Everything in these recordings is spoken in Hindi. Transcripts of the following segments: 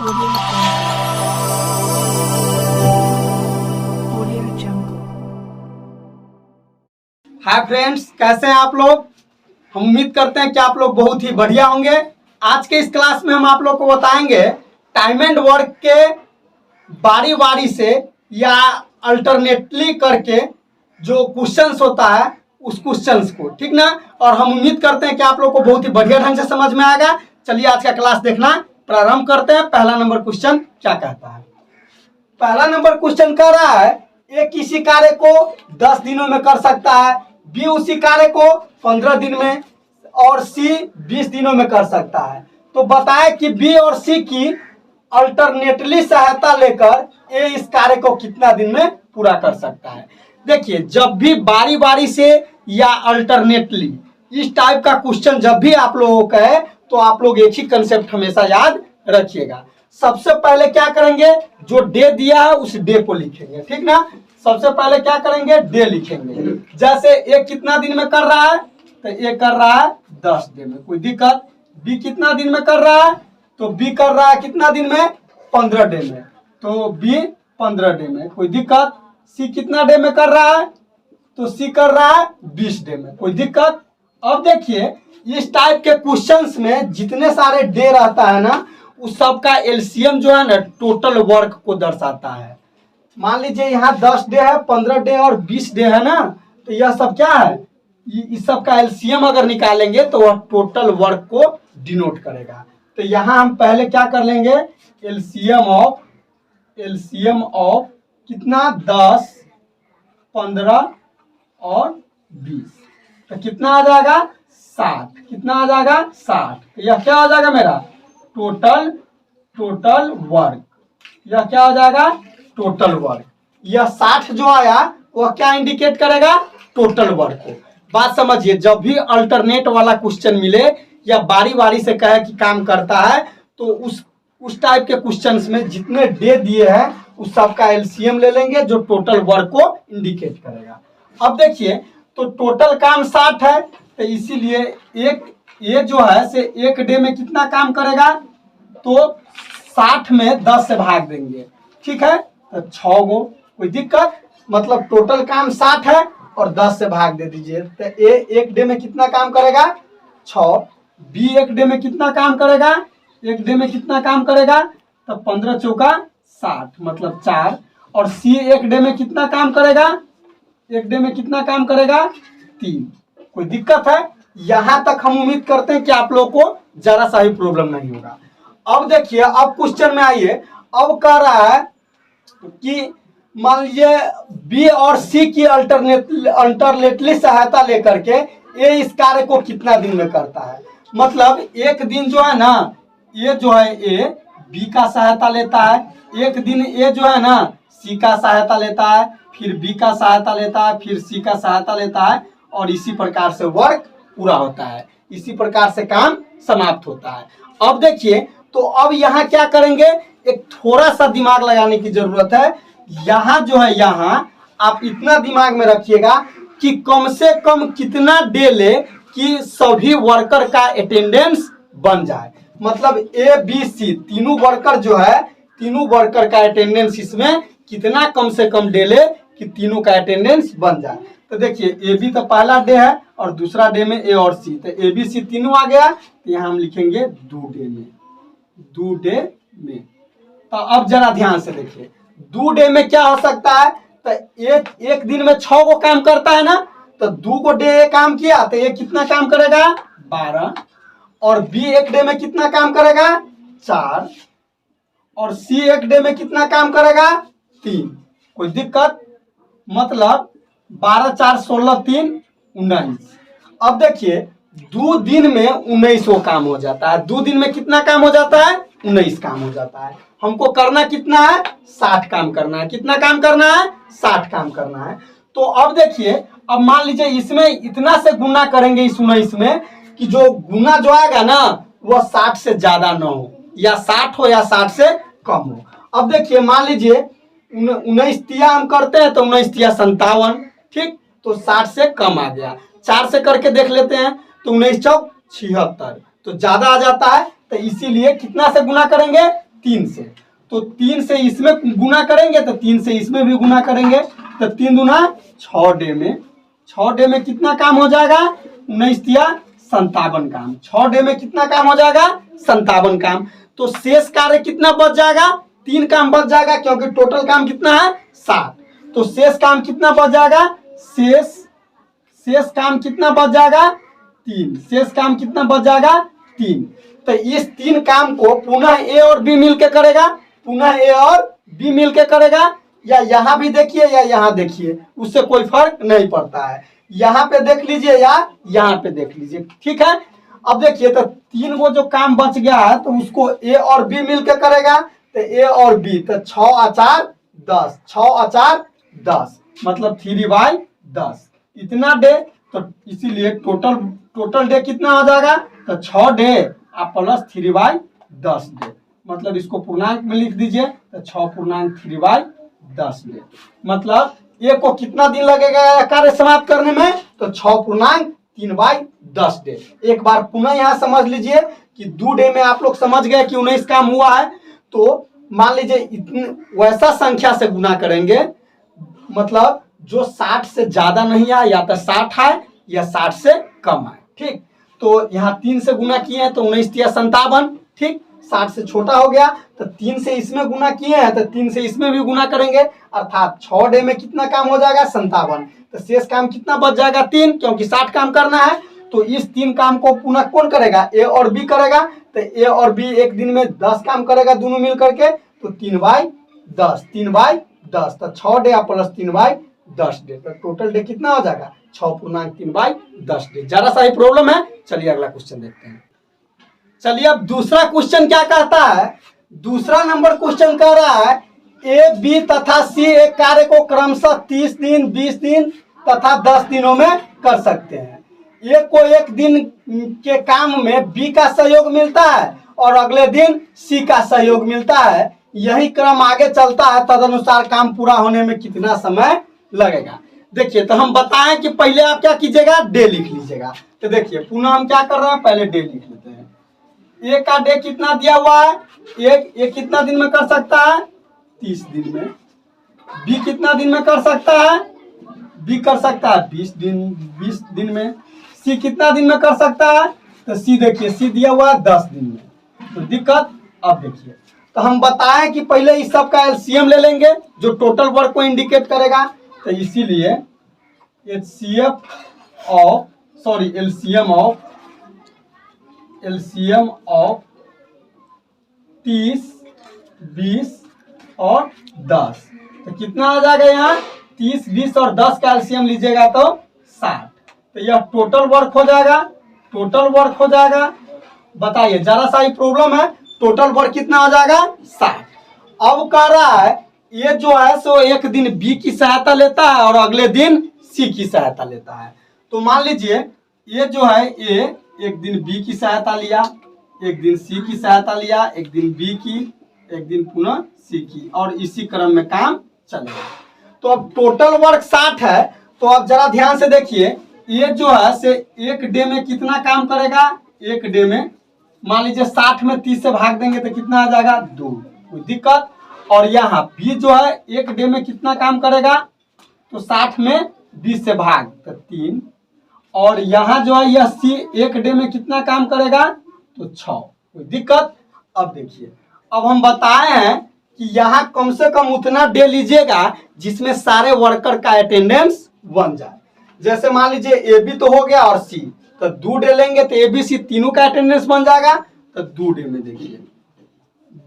Audio Jungle. हाय फ्रेंड्स, कैसे हैं आप लोग। हम उम्मीद करते हैं कि आप लोग बहुत ही बढ़िया होंगे। आज के इस क्लास में हम आप लोग को बताएंगे टाइम एंड वर्क के बारी बारी से या अल्टरनेटली करके जो क्वेश्चंस होता है उस क्वेश्चंस को, ठीक ना। और हम उम्मीद करते हैं कि आप लोग को बहुत ही बढ़िया ढंग से समझ में आएगा। चलिए आज का क्लास देखना प्रारंभ करते हैं। पहला नंबर क्वेश्चन क्या कहता है। पहला नंबर क्वेश्चन कह रहा है ए किसी कार्य को 10 दिनों में कर सकता है, बी उसी कार्य को 15 दिन में और सी 20 दिनों में कर सकता है। तो बताए कि बी और सी की अल्टरनेटली सहायता लेकर ए इस कार्य को कितना दिन में पूरा कर सकता है। देखिए, जब भी बारी बारी से या अल्टरनेटली इस टाइप का क्वेश्चन जब भी आप लोगों का है तो आप लोग एक ही कंसेप्ट हमेशा याद रखिएगा। सबसे पहले क्या करेंगे, जो डे दिया है उस डे को लिखेंगे, ठीक ना। सबसे पहले क्या करेंगे, डे लिखेंगे। जैसे ए कितना दिन में कर रहा है तो ए कर रहा है 10 दिन में, कोई दिक्कत। बी कितना दिन में कर रहा है तो बी कर रहा है कितना दिन में, 15 डे में, तो बी 15 डे में, कोई दिक्कत। सी कितना डे में कर रहा है तो सी कर रहा है 20 डे में, कोई दिक्कत। अब देखिए, इस टाइप के क्वेश्चंस में जितने सारे डे रहता है ना उस सब का एलसीएम जो है ना टोटल वर्क को दर्शाता है। मान लीजिए यहाँ 10 डे है, 15 डे और 20 डे है ना, तो यह सब क्या है, इस सब का एलसीएम अगर निकालेंगे तो वह टोटल वर्क को डिनोट करेगा। तो यहाँ हम पहले क्या कर लेंगे, एलसीएम ऑफ कितना, 10, 15 और 20, तो कितना आ जाएगा 60। कितना आ जाएगा 60। तो यह क्या हो जाएगा मेरा टोटल वर्क। यह क्या हो जाएगा टोटल वर्क। यह 60 जो आया वह क्या इंडिकेट करेगा, टोटल वर्क को। बात समझिए, जब भी अल्टरनेट वाला क्वेश्चन मिले या बारी बारी से कहे कि काम करता है तो उस टाइप के क्वेश्चंस में जितने डे दिए हैं उस सब का एलसीएम ले लेंगे जो टोटल वर्क को इंडिकेट करेगा। अब देखिए, तो टोटल काम 60 है तो इसीलिए ये जो है से एक डे में कितना काम करेगा तो 60 में 10 से भाग देंगे, ठीक है, तो 6 गो, कोई दिक्कत। मतलब टोटल काम 60 है और 10 से भाग दे दीजिए तो ए एक डे में कितना काम करेगा 6। बी एक डे में कितना काम करेगा, एक डे में कितना काम करेगा तो 15 चौका 60 मतलब 4। और सी एक डे में कितना काम करेगा, एक डे में कितना काम करेगा 3। कोई दिक्कत है। यहां तक हम उम्मीद करते हैं कि आप लोगों को जरा सा ही प्रॉब्लम नहीं होगा। अब देखिए, अब क्वेश्चन में आइए। अब कह रहा है कि मान लीजिए बी और सी की अल्टरनेटली सहायता लेकर के ए इस कार्य को कितना दिन में करता है। मतलब एक दिन जो है ना, ये जो है ए बी का सहायता लेता है, एक दिन ए जो है ना सी का सहायता लेता है, फिर बी का सहायता लेता है, फिर सी का सहायता लेता है और इसी प्रकार से वर्क पूरा होता है, इसी प्रकार से काम समाप्त होता है। अब देखिए, तो अब यहाँ क्या करेंगे, एक थोड़ा सा दिमाग लगाने की जरूरत है। यहाँ जो है, यहाँ आप इतना दिमाग में रखिएगा कि कम से कम कितना डे ले कि सभी वर्कर का अटेंडेंस बन जाए। मतलब ए बी सी तीनों वर्कर जो है, तीनों वर्कर का अटेंडेंस इसमें कितना कम से कम डे ले कि तीनों का अटेंडेंस बन जाए। तो देखिए, ए बी तो पहला डे है और दूसरा डे में ए और सी, तो ए बी सी तीनों आ गया। तो यहाँ हम लिखेंगे 2 डे में, 2 डे में। तो अब जरा ध्यान से देखिए, 2 डे में क्या हो सकता है, तो एक दिन में 6 को काम करता है ना, तो 2 को डे काम किया तो ये कितना काम करेगा 12। और बी एक डे में कितना काम करेगा 4। और सी एक डे में कितना काम करेगा 3। कोई दिक्कत। मतलब 12 4 16 3 19। अब देखिए, 2 दिन में 19 काम हो जाता है। 2 दिन में कितना काम हो जाता है 19 काम हो जाता है। हमको करना कितना है 60 काम करना है। कितना काम करना है 60 काम करना है। तो अब देखिए, अब मान लीजिए इसमें इतना से गुना करेंगे इस 19 में कि जो गुना जो आएगा ना वह 60 से ज्यादा ना हो, या 60 हो या 60 से कम हो। अब देखिए, मान लीजिए 19 तिया हम करते हैं तो 19 तिया 57, ठीक, तो 60 से कम आ गया। 4 से करके देख लेते हैं तो 19 चौक 76, तो ज्यादा आ जाता है। तो इसीलिए कितना से गुना करेंगे 3 से, तो 3 से इसमें गुना करेंगे तो 3 से इसमें भी गुना करेंगे, तो 3 दूना 6 डे में, 6 डे में कितना काम हो जाएगा, 19 तिया 57 काम। 6 डे में कितना काम हो जाएगा, 57 काम। तो शेष कार्य कितना बच जाएगा, 3 काम बच जाएगा, क्योंकि टोटल काम कितना है 7। तो शेष काम कितना बच जाएगा, शेष काम कितना बच जाएगा 3, शेष काम कितना बच जाएगा 3। तो इस 3 काम को पुनः ए और बी मिलके करेगा, पुनः ए और बी मिलके करेगा, या यहाँ भी देखिए या यहाँ देखिए, उससे कोई फर्क नहीं पड़ता है। यहाँ पे देख लीजिए या यहाँ पे देख लीजिए, ठीक है। अब देखिए तो 3 को जो काम बच गया है तो उसको ए और बी मिलके करेगा, तो ए और बी, तो 6 और 4 10, 6 और 4 10, मतलब 3/10 इतना डे। तो इसीलिए टोटल डे कितना हो जाएगा, तो 6 डे आप प्लस 3/10 डे, मतलब इसको पूर्णांक में लिख दीजिए, तो 6.3/10 डे। मतलब ए को कितना दिन लगेगा कार्य समाप्त करने में, तो 6.3/10 डे। एक बार पुनः यहाँ समझ लीजिए कि 2 डे में आप लोग समझ गए कि 19 काम हुआ है, तो मान लीजिए इतने वैसा संख्या से गुना करेंगे, मतलब जो 60 से ज्यादा नहीं आए, या तो 60 है या 60 से कम है, ठीक। तो यहाँ 3 से गुना किए हैं तो 19 तिया 57, ठीक। 60 से छोटा हो गया तो 3 से इसमें गुना किए हैं तो 3 से इसमें भी गुना करेंगे, अर्थात 6 डे में कितना काम हो जाएगा 57। तो शेष काम कितना बच जाएगा 3, क्योंकि 60 काम करना है। तो इस 3 काम को पुनः कौन करेगा, ए और बी करेगा। तो ए और बी एक दिन में 10 काम करेगा दोनों मिल करके, तो 3/10, 3/10, तो 6 डे प्लस 3/10 डे, तो टोटल डे कितना हो जाएगा 6.3/10 डे। जरा सा ही प्रॉब्लम है, चलिए अगला क्वेश्चन देखते हैं। चलिए अब दूसरा क्वेश्चन क्या कहता है, दूसरा नंबर क्वेश्चन कह रहा है ए बी तथा सी एक कार्य को क्रमशः 30 दिन 20 दिन तथा 10 दिनों में कर सकते हैं। ए को एक दिन के काम में बी का सहयोग मिलता है और अगले दिन सी का सहयोग मिलता है। यही क्रम आगे चलता है, तदनुसार काम पूरा होने में कितना समय लगेगा। देखिए तो हम बताएं कि पहले आप क्या कीजिएगा, डे लिख लीजिएगा। तो देखिए पुनः हम क्या कर रहे हैं, पहले डे लिख लेते हैं। ए का डे कितना दिया हुआ है, एक कितना दिन में कर सकता है 30 दिन में। बी कितना दिन में कर सकता है, बी कर सकता है 20 दिन में। सी कितना दिन में कर सकता है, तो सी देखिए सी दिया हुआ है 10 दिन में। तो दिक्कत, अब देखिए तो हम बताएं कि पहले इस सब का एलसीएम ले लेंगे जो टोटल वर्क को इंडिकेट करेगा। तो इसीलिए एलसीएम ऑफ 30, 20 और 10, तो कितना आ जाएगा यहाँ 30, 20 और 10 का एलसीएम लीजिएगा तो 60। तो यह टोटल वर्क हो जाएगा, बताइए जरा सा ही प्रॉब्लम है, टोटल वर्क कितना हो जाएगा 60। अब कह रहा है ये जो है सो एक दिन बी की सहायता लेता है और अगले दिन सी की सहायता लेता है। तो मान लीजिए ये जो है ए एक दिन बी की सहायता लिया, एक दिन सी की सहायता लिया, एक दिन बी की, एक दिन पुनः सी की, और इसी क्रम में काम चलेगा। तो अब टोटल वर्क 60 है। तो अब जरा ध्यान से देखिए, ये जो है से एक डे में कितना काम करेगा, एक डे में मान लीजिए 60 में 30 से भाग देंगे तो कितना आ जाएगा 2, कोई दिक्कत। और यहाँ बी जो है एक डे में कितना काम करेगा, तो 60 में 20 से भाग तो 3, और यहाँ जो है यह सी एक डे में कितना काम करेगा, तो 6, कोई दिक्कत। अब देखिए अब हम बताए हैं कि यहाँ कम से कम उतना डे लीजिएगा जिसमें सारे वर्कर का अटेंडेंस बन जाए। जैसे मान लीजिए ए बी तो हो गया और सी, तो 2 डे लेंगे तो ए बी सी तीनों का अटेंडेंस बन जाएगा। तो 2 डे में देखिए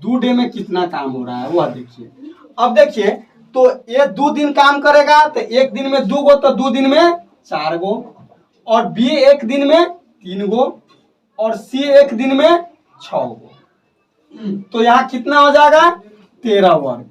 2 डे में कितना काम हो रहा है वह देखिए। अब देखिए तो ये 2 दिन काम करेगा तो एक दिन में 2 गो, तो 2 दिन में 4 गो, और बी एक दिन में 3 गो, और सी एक दिन में 6 गो। तो यहाँ कितना हो जाएगा 13 वर्क,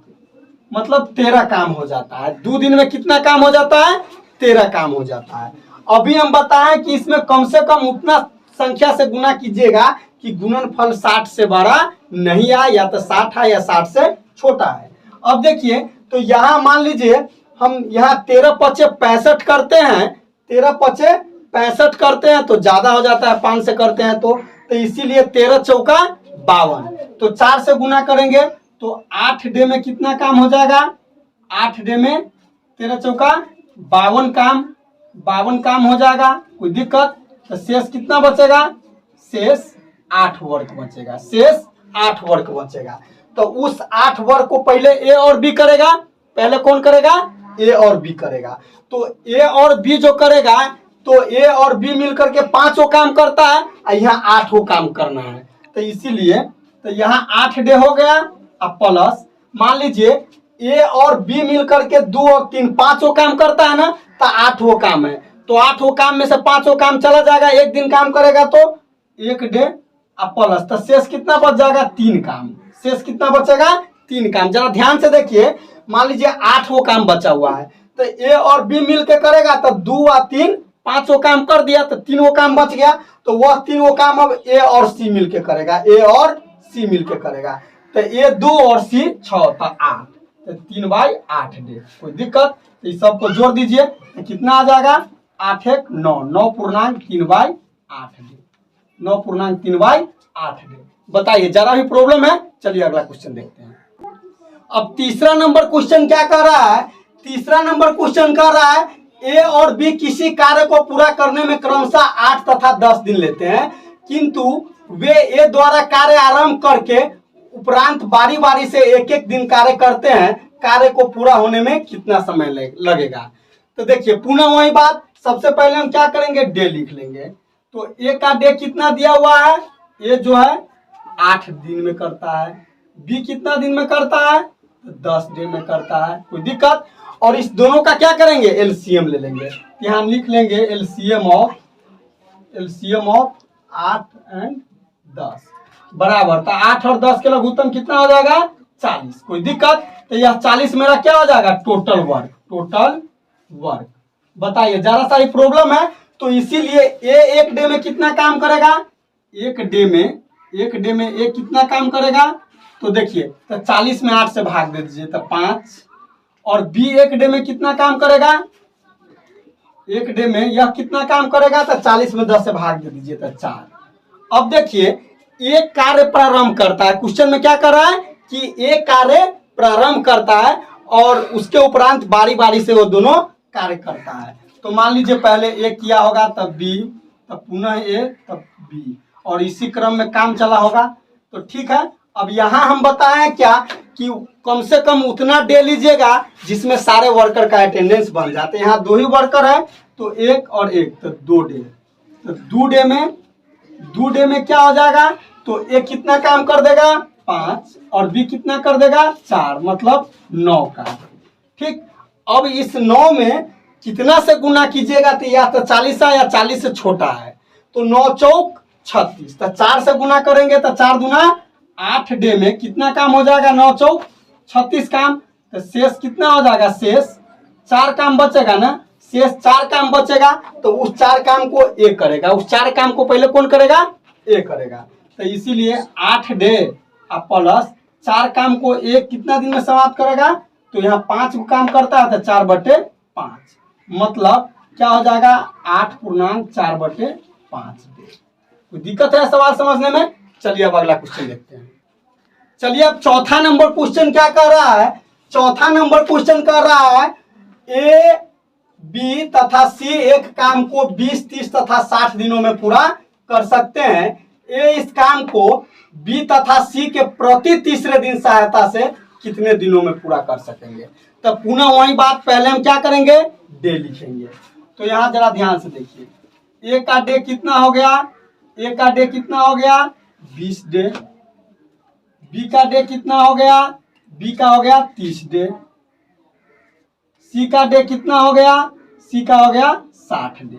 मतलब 13 काम हो जाता है। 2 दिन में कितना काम हो जाता है, 13 काम हो जाता है। अभी हम बताएं कि इसमें कम से कम उतना संख्या से गुना कीजिएगा कि गुणनफल 60 से बड़ा नहीं आए, या तो 60 है या 60 से छोटा है। अब देखिए तो यहाँ मान लीजिए हम यहाँ 13 पचे 65 करते हैं, 13 पचे 65 करते हैं तो ज्यादा हो जाता है, 5 से करते हैं तो इसीलिए 13 चौका 52। तो 4 से गुना करेंगे तो 8 डे में कितना काम हो जाएगा, 8 डे में 13 चौका 52 काम हो जाएगा, कोई दिक्कत। तो शेष कितना बचेगा, शेष 8 वर्क बचेगा, शेष 8 वर्क बचेगा। तो उस 8 वर्क को पहले ए और बी करेगा, पहले कौन करेगा, ए और बी करेगा। तो ए और बी जो करेगा तो ए और बी मिलकर के 5 काम करता है और यहाँ 8 काम करना है। तो इसीलिए तो यहाँ 8 डे हो गया। अब प्लस मान लीजिए ए और बी मिलकर के 2 और 3 5 काम करता है ना, तो 8 काम है। तो 8 काम में से 5 काम चला जाएगा, एक दिन काम करेगा तो 1 डे अब प्लस, तो शेष कितना बच जाएगा, 3 काम। शेष कितना बचेगा, 3 काम। जरा ध्यान से देखिए, मान लीजिए 8 काम बचा हुआ है, तो ए और बी मिलकर करेगा तो 2 और 3 5 काम कर दिया, तो 3 काम बच गया। तो वह 3 काम अब ए और सी मिलके करेगा, ए और सी मिलके करेगा। तो ए 2 और सी 6 तो 8, तो 3/8 डे, कोई दिक्कत। तो इस सबको जोड़ दीजिए तो कितना आ जाएगा, 8 1 9, 9.3/8 डे, 9.3/8 डे। बताइए जरा भी प्रॉब्लम है। चलिए अगला क्वेश्चन देखते हैं। अब तीसरा नंबर क्वेश्चन क्या कर रहा है, तीसरा नंबर क्वेश्चन कर रहा है ए और बी किसी कार्य को पूरा करने में क्रमशः 8 तथा 10 दिन लेते हैं, किंतु वे ए द्वारा कार्य आरंभ करके उपरांत बारी बारी से एक एक दिन कार्य करते हैं, कार्य को पूरा होने में कितना समय लगेगा। तो देखिए पुनः वही बात, सबसे पहले हम क्या करेंगे, डे लिख लेंगे। तो ए का डे कितना दिया हुआ है, ए जो है 8 दिन में करता है, बी कितना दिन में करता है, 10 डे में करता है, कोई दिक्कत। और इस दोनों का क्या करेंगे, एलसीएम ले लेंगे। यहाँ हम लिख लेंगे एलसीएम ऑफ 8 एंड 10 बराबर, तो 8 और 10 के लघुत्तम कितना हो जाएगा, 40, कोई दिक्कत। तो यह 40 मेरा क्या हो जाएगा, टोटल वर्क। बताइए जरा सा ही प्रॉब्लम है। तो इसीलिए ए एक डे में कितना काम करेगा, एक डे में ए कितना काम करेगा। तो देखिए तो 40 में 8 से भाग दे दीजिए तो 5, और बी एक डे में कितना काम करेगा, एक डे में यह कितना काम करेगा, तो 40 में 10 से भाग दे दीजिए तो 4। अब देखिए एक कार्य प्रारंभ करता है, क्वेश्चन में क्या कर रहा है कि एक कार्य प्रारंभ करता है और उसके उपरांत बारी बारी से वो दोनों कार्य करता है। तो मान लीजिए पहले ए किया होगा, तब बी, तब पुनः ए, तब बी, और इसी क्रम में काम चला होगा। तो ठीक है, अब यहाँ हम बताएं क्या कि कम से कम उतना डे लीजिएगा जिसमें सारे वर्कर का अटेंडेंस बन जाते हैं। यहाँ 2 ही वर्कर है तो 1 और 1 तो 2 डे। तो 2 डे में क्या हो जाएगा, तो ए कितना काम कर देगा, 5, और बी कितना कर देगा, 4, मतलब 9 का। ठीक, अब इस 9 में कितना से गुना कीजिएगा, तो या तो 40 है या 40 से छोटा है। तो 9 चौक 36, तो 4 से गुना करेंगे तो 4 दूना 8 डे में कितना काम हो जाएगा, 9 चौक 36 काम। तो शेष कितना हो जाएगा, शेष 4 काम बचेगा ना, शेष 4 काम बचेगा। तो उस 4 काम को ए करेगा, उस 4 काम को पहले कौन करेगा, ए करेगा। तो इसीलिए 8 डे अब प्लस 4 काम को ए कितना दिन में समाप्त करेगा, तो यहाँ 5 काम करता है तो 4/5, मतलब क्या हो जाएगा, 8.4/5 डे। कोई दिक्कत है सवाल समझने में। चलिए अब अगला क्वेश्चन देखते हैं। चलिए अब चौथा नंबर क्वेश्चन क्या कर रहा है, चौथा नंबर क्वेश्चन कर रहा है ए बी तथा सी एक काम को 20 30 तथा 60 दिनों में पूरा कर सकते हैं। ए इस काम को बी तथा सी के प्रति तीसरे दिन सहायता से कितने दिनों में पूरा कर सकेंगे। तो पुनः वही बात, पहले हम क्या करेंगे, डे लिखेंगे। तो यहाँ जरा ध्यान से देखिए, ए का डे कितना हो गया, ए का डे कितना हो गया, 20 डे। बी का डे कितना हो गया, बी का हो गया 30 डे। सी का डे कितना हो गया, सी का हो गया 60 डे।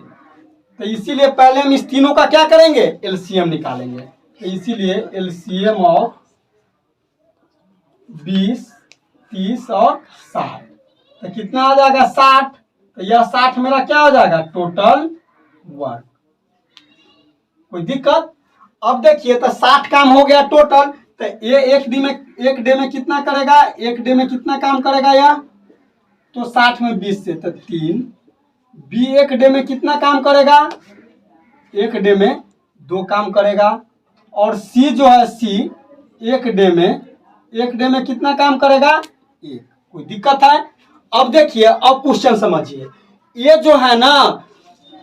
तो इसीलिए पहले हम इस तीनों का क्या करेंगे, एलसीएम निकालेंगे। तो इसीलिए एलसीएम ऑफ 20 30 और 60, तो कितना आ जाएगा, 60। तो यह 60 मेरा क्या हो जाएगा, टोटल वर्क। कोई दिक्कत। अब देखिए तो 60 काम हो गया टोटल। तो ये एक डे में कितना करेगा, एक डे में कितना काम करेगा यह, तो 60 में 20 से तो 3। बी एक डे में कितना काम करेगा, एक डे में 2 काम करेगा, और सी जो है सी एक डे में कितना काम करेगा? एक। कोई दिक्कत है? अब देखिए, अब क्वेश्चन समझिए। ये जो है ना,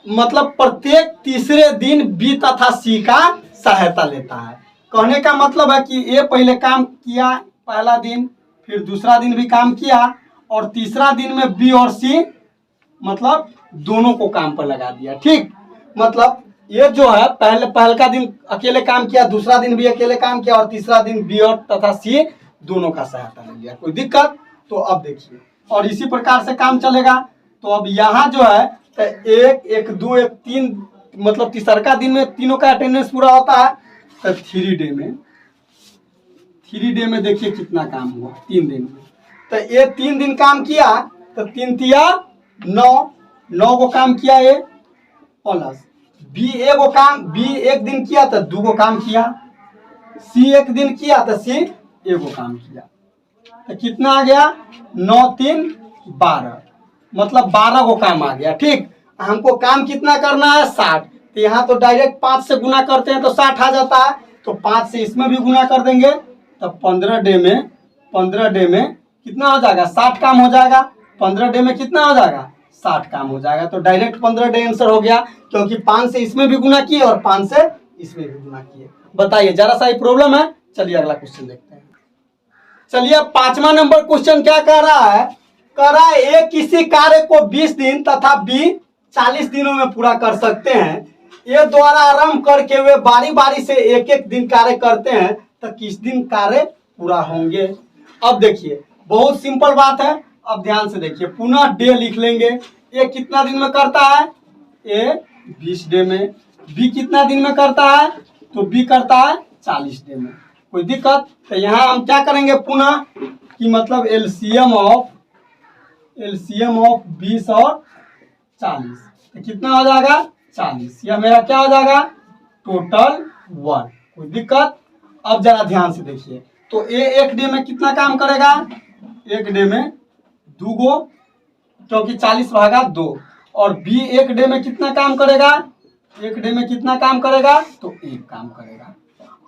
मतलब प्रत्येक तीसरे दिन बी तथा सी का सहायता लेता है। कहने का मतलब है कि ए पहले काम किया पहला दिन, फिर दूसरा दिन भी काम किया, और तीसरा दिन में बी और सी मतलब दोनों को काम पर लगा दिया। ठीक, मतलब ये जो है पहले का दिन अकेले काम किया, दूसरा दिन भी अकेले काम किया, और तीसरा दिन बी और तथा सी दोनों का सहायता ले लिया। कोई दिक्कत? तो अब देखिए, और इसी प्रकार से काम चलेगा। तो अब यहाँ जो है तो एक एक दो एक तीन, मतलब तीसरा दिन में तीनों का अटेंडेंस पूरा होता है। तो 3 डे में देखिए कितना काम हुआ 3 दिन में। तो ये 3 दिन काम किया, तो 3 तिया 9 को काम किया ये, प्लस बी एक दिन किया तो 2 को काम किया, सी एक दिन किया तो सी 1 को काम किया। तो कितना आ गया? 9 3 12, मतलब 12 को काम आ गया। ठीक, हमको काम कितना करना है? 60। तो यहाँ तो डायरेक्ट 5 से गुना करते हैं तो 60 आ जाता है, तो 5 से इसमें भी गुना कर देंगे, तो 15 डे में कितना हो जाएगा? 60 काम हो जाएगा। 15 डे में कितना हो जाएगा? 60 काम हो जाएगा। तो डायरेक्ट 15 डे आंसर हो गया, क्योंकि 5 से इसमें भी गुना किए और 5 से इसमें भी गुना किए। बताइए, जरा सा ही प्रॉब्लम है। चलिए अगला क्वेश्चन देखते हैं। चलिए, 5वां नंबर क्वेश्चन क्या कह रहा है? कह रहा है ए किसी कार्य को 20 दिन तथा बी 40 दिनों में पूरा कर सकते हैं। ए द्वारा आरंभ करके वे बारी बारी से एक एक दिन कार्य करते हैं, तो किस दिन कार्य पूरा होंगे? अब देखिए, बहुत सिंपल बात है। अब ध्यान से देखिए, पुनः डे लिख लेंगे। ए कितना दिन में करता है? ए 20 डे में। बी कितना दिन में करता है? तो बी करता है 40 डे में। कोई दिक्कत? तो यहाँ हम क्या करेंगे पुनः, कि मतलब एलसीएम ऑफ 20 और 40, तो कितना हो जाएगा? 40। यह मेरा क्या हो जाएगा? Total work. कोई दिक्कत? अब जरा ध्यान से देखिए, तो ए एक डे में कितना काम करेगा? एक डे में 2 गो, क्योंकि 40 भागा 2। और बी एक डे में कितना काम करेगा? एक डे में कितना काम करेगा? तो 1 काम करेगा।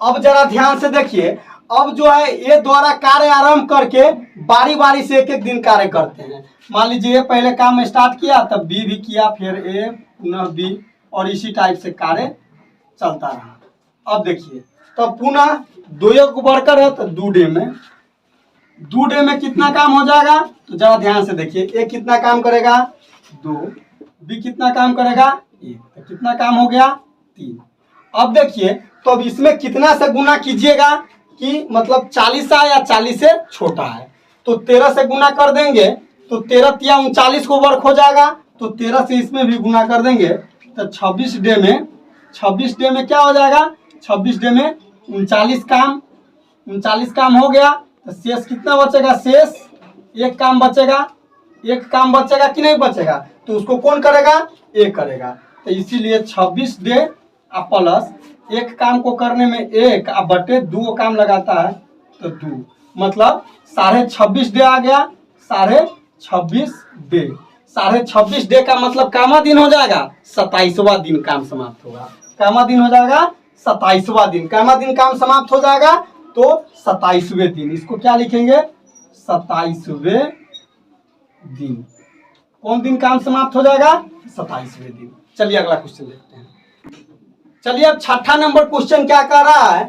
अब जरा ध्यान से देखिए, अब जो है ए द्वारा कार्य आरंभ करके बारी बारी से एक एक दिन कार्य करते हैं। मान लीजिए पहले काम स्टार्ट किया, तब बी भी किया, फिर ए पुनः बी, और इसी टाइप से कार्य चलता रहा। अब देखिए, तो पुनः 2 वर्कर है, तो 2 डे में कितना काम हो जाएगा? तो जरा ध्यान से देखिए, ए कितना काम करेगा? 2, बी कितना काम करेगा? 1, तो कितना काम हो गया? 3। अब देखिए, तो अब इसमें कितना से गुना कीजिएगा कि मतलब 40 है या 40 से छोटा है? तो 13 से गुना कर देंगे, तो 13 तिया 39 को वर्क हो जाएगा। तो 13 से इसमें भी गुना कर देंगे, तो 26 डे में क्या हो जाएगा? 26 डे में 39 काम हो गया। तो शेष कितना बचेगा? शेष 1 काम बचेगा। 1 काम बचेगा कि नहीं बचेगा? तो उसको कौन करेगा? ए करेगा। तो इसीलिए 26 डे प्लस 1 काम को करने में 1 बटे 2 काम लगाता है, तो 2, मतलब 26.5 डे आ गया। 26.5 डे, 26.5 डे का मतलब कामा दिन हो जाएगा? 27वां दिन काम समाप्त होगा। कामा दिन हो जाएगा? 27वां दिन। कामा दिन काम समाप्त हो जाएगा, तो 27वें दिन। इसको क्या लिखेंगे? 27वें दिन। कौन दिन काम समाप्त हो जाएगा? 27वें दिन। चलिए अगला क्वेश्चन देखते हैं। चलिए, अब 6ठा नंबर क्वेश्चन क्या कर रहा है?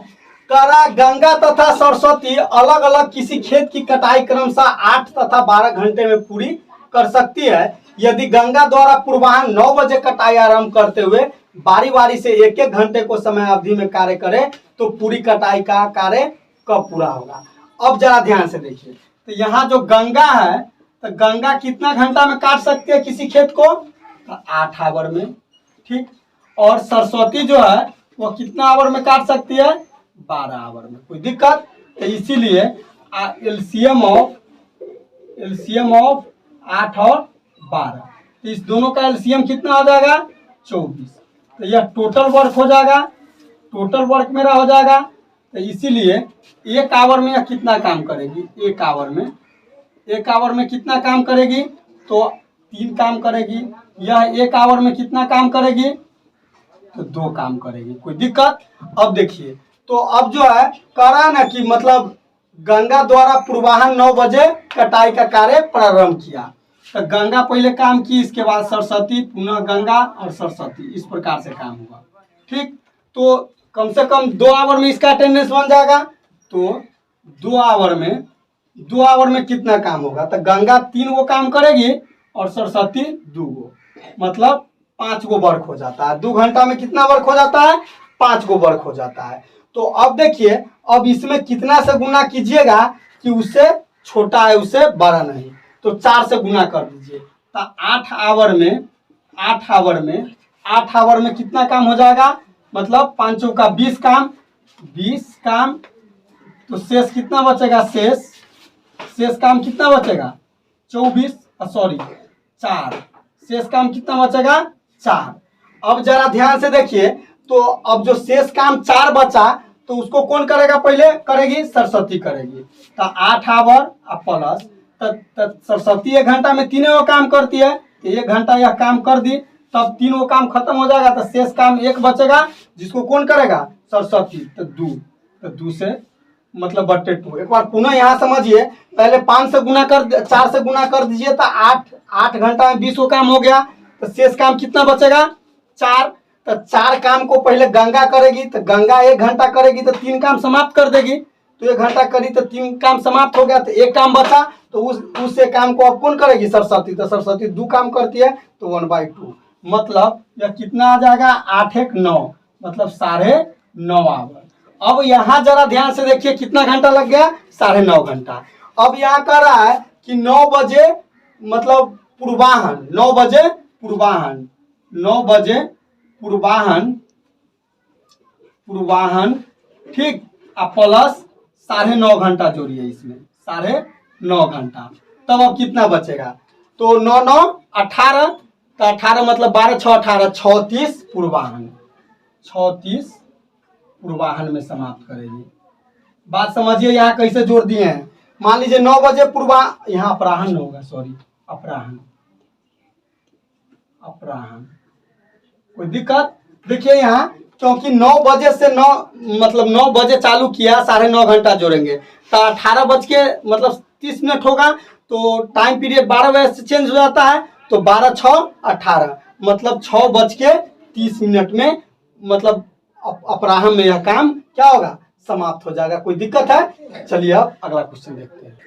कह रहा है गंगा तथा सरस्वती अलग अलग किसी खेत की कटाई क्रमशः 8 तथा 12 घंटे में पूरी कर सकती है। यदि गंगा द्वारा पूर्वाह्न 9 बजे कटाई आरंभ करते हुए बारी बारी से एक एक घंटे को समय अवधि में कार्य करे, तो पूरी कटाई का कार्य कब पूरा होगा? अब जरा ध्यान से देखिए, तो यहाँ जो गंगा है, तो गंगा कितना घंटा में काट सकती है किसी खेत को? तो 8 आवर में। ठीक, और सरस्वती जो है वो कितना आवर में काट सकती है? 12 आवर में। कोई दिक्कत? तो इसीलिए एलसीएम ऑफ 8 और 12, तो इस दोनों का एलसीएम कितना हो जाएगा? 24। तो यह टोटल वर्क हो जाएगा। टोटल वर्क मेरा हो जाएगा। तो इसीलिए 1 आवर में यह कितना काम करेगी? 1 आवर में कितना काम करेगी? तो 3 काम करेगी। यह 1 आवर में कितना काम करेगी? तो 2 काम करेगी। कोई दिक्कत? अब देखिए, तो अब जो है कह रहा है ना कि मतलब गंगा द्वारा पूर्वाह्न 9 बजे कटाई का कार्य प्रारंभ किया। तो गंगा पहले काम की, इसके बाद सरस्वती, पुनः गंगा और सरस्वती, इस प्रकार से काम हुआ। ठीक, तो कम से कम 2 आवर में इसका अटेंडेंस बन जाएगा। तो 2 आवर में कितना काम होगा? तो गंगा 3 गो काम करेगी और सरस्वती 2 गो, मतलब 5 गो वर्क हो जाता है। 2 घंटा में कितना वर्क हो जाता है? 5 गो वर्क हो जाता है। तो अब देखिए, अब इसमें कितना से गुना कीजिएगा कि उससे छोटा है, उससे बड़ा नहीं। तो 4 से गुना कर दीजिए। तो 8 आवर में कितना काम हो जाएगा? मतलब 5 का 20 काम। तो शेष कितना बचेगा? शेष काम कितना बचेगा? 4। शेष काम कितना बचेगा? 4। अब जरा ध्यान से देखिए, तो अब जो शेष काम 4 बचा, तो उसको कौन करेगा? पहले करेगी सरस्वती करेगी। तो 8 आवर प्लस, सरस्वती 1 घंटा में 3 गो काम करती है, तो 1 घंटा यह काम कर दी, तब 3 गो काम खत्म हो जाएगा। तो शेष काम 1 बचेगा, जिसको कौन करेगा? सरस्वती। तो 2 से मतलब बट्टे 2। एक बार पुनः यहाँ समझिए, पहले 4 से गुना कर दीजिए। तो 8 घंटा में 20 गो काम हो गया। तो शेष काम कितना बचेगा? 4। तो 4 काम को पहले गंगा करेगी, तो गंगा 1 घंटा करेगी, तो 3 काम समाप्त कर देगी। तो 1 घंटा करी तो 3 काम समाप्त हो गया, तो 1 काम बचा। तो उस एक काम को अब कौन करेगी? सरस्वती। तो सरस्वती 2 काम करती है, तो 1/2। मतलब यह कितना आ जाएगा? 8 1 9, मतलब 9.5 आवर। अब यहाँ जरा ध्यान से देखिए, कितना घंटा लग गया? 9.5 घंटा। अब यहाँ कह रहा है कि 9 बजे मतलब पूर्वाह्न, 9 बजे पूर्वाह्न, ठीक, प्लस 9.5 घंटा जोड़िए इसमें, 9.5 घंटा। तब अब कितना बचेगा? तो 9 9 18, तो 18 मतलब 12 6 18, 36 पूर्वाह्न में समाप्त करेगी। बात समझिए, यहाँ कैसे जोड़ दिए हैं। मान लीजिए 9 बजे यहाँ अपराह्न होगा, सॉरी, अपराह्न। कोई दिक्कत? देखिए यहाँ, क्योंकि 9 बजे से 9 बजे चालू किया, 9.5 घंटा जोड़ेंगे, तो 18 बज के मतलब 30 मिनट होगा। तो टाइम पीरियड 12 बजे से चेंज हो जाता है। तो 12 6 18, मतलब 6 बज के 30 मिनट में, मतलब अपराह्न में यह काम क्या होगा? समाप्त हो जाएगा। कोई दिक्कत है? चलिए अब अगला क्वेश्चन देखते हैं।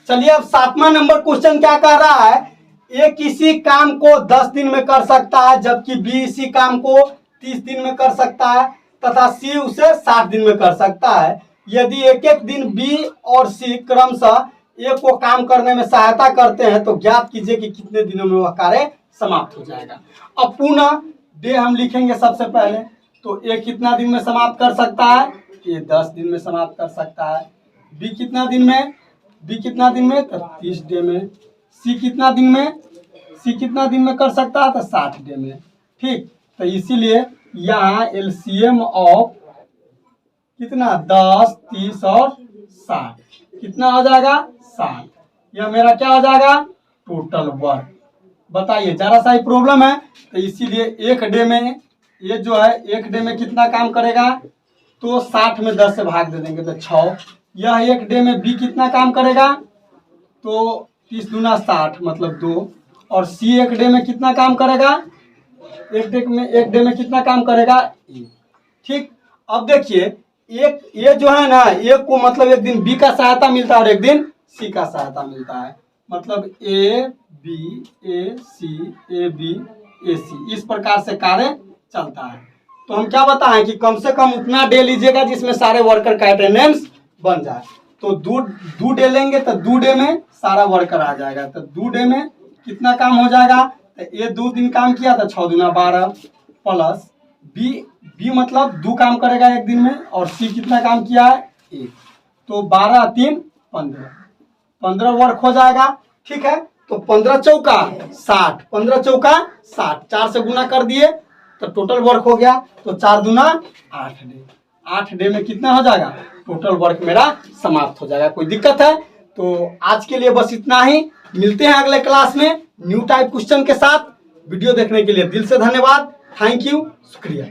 चलिए अब 7वां नंबर क्वेश्चन क्या कह रहा है? ए किसी काम को 10 दिन में कर सकता है, जबकि बी इसी काम को 30 दिन में कर सकता है, तथा सी उसे 60 दिन में कर सकता है। यदि एक दिन बी और सी क्रमशः ए को काम करने में सहायता करते हैं, तो ज्ञात कीजिए कि कितने दिनों में वह कार्य समाप्त हो जाएगा। अब पुनः डे हम लिखेंगे सबसे पहले। तो ए कितना दिन में समाप्त कर सकता है? ए 10 दिन में समाप्त कर सकता है। बी कितना दिन में? तो 30 डे में। सी कितना दिन में कर सकता है? तो 60 डे में। ठीक, तो इसीलिए यहाँ एलसीएम ऑफ कितना? 10 30 और 60 कितना हो जाएगा? 60। यह मेरा क्या हो जाएगा? Total work. बताइए, जरा सा ही प्रॉब्लम है, तो इसीलिए 1 डे में ये जो है 1 डे में कितना काम करेगा? तो 60 में 10 से भाग दे देंगे तो 6। यह 1 डे में बी कितना काम करेगा? तो 30 दूना 60, मतलब 2। और सी 1 डे में कितना काम करेगा? एक डे में कितना काम करेगा? 1। ठीक, अब देखिए, एक ये जो है ना, एक को मतलब एक दिन बी का सहायता मिलता है और एक दिन सी का सहायता मिलता है। मतलब ए बी ए सी, इस प्रकार से कार्य चलता है। तो हम क्या बताएं कि कम से कम उतना डे लीजिएगा जिसमें सारे वर्कर का अटेंडेंस बन जाए। तो 2 डे लेंगे, तो 2 डे में सारा वर्कर आ जाएगा। तो 2 डे में कितना काम हो जाएगा? तो ये 2 दिन काम किया, तो 6 दूना 12, प्लस बी मतलब 2 काम करेगा 1 दिन में, और सी कितना काम किया है? 1। तो 12 3 15 वर्क हो जाएगा। ठीक है, तो 15 चौका 60, 15 चौका 60, 4 से गुना कर दिए तो टोटल वर्क हो गया। तो 4 दूना 8 डे। 8 डे में कितना हो जाएगा? टोटल वर्क मेरा समाप्त हो जाएगा। कोई दिक्कत है? तो आज के लिए बस इतना ही। मिलते हैं अगले क्लास में न्यू टाइप क्वेश्चन के साथ। वीडियो देखने के लिए दिल से धन्यवाद। थैंक यू, शुक्रिया।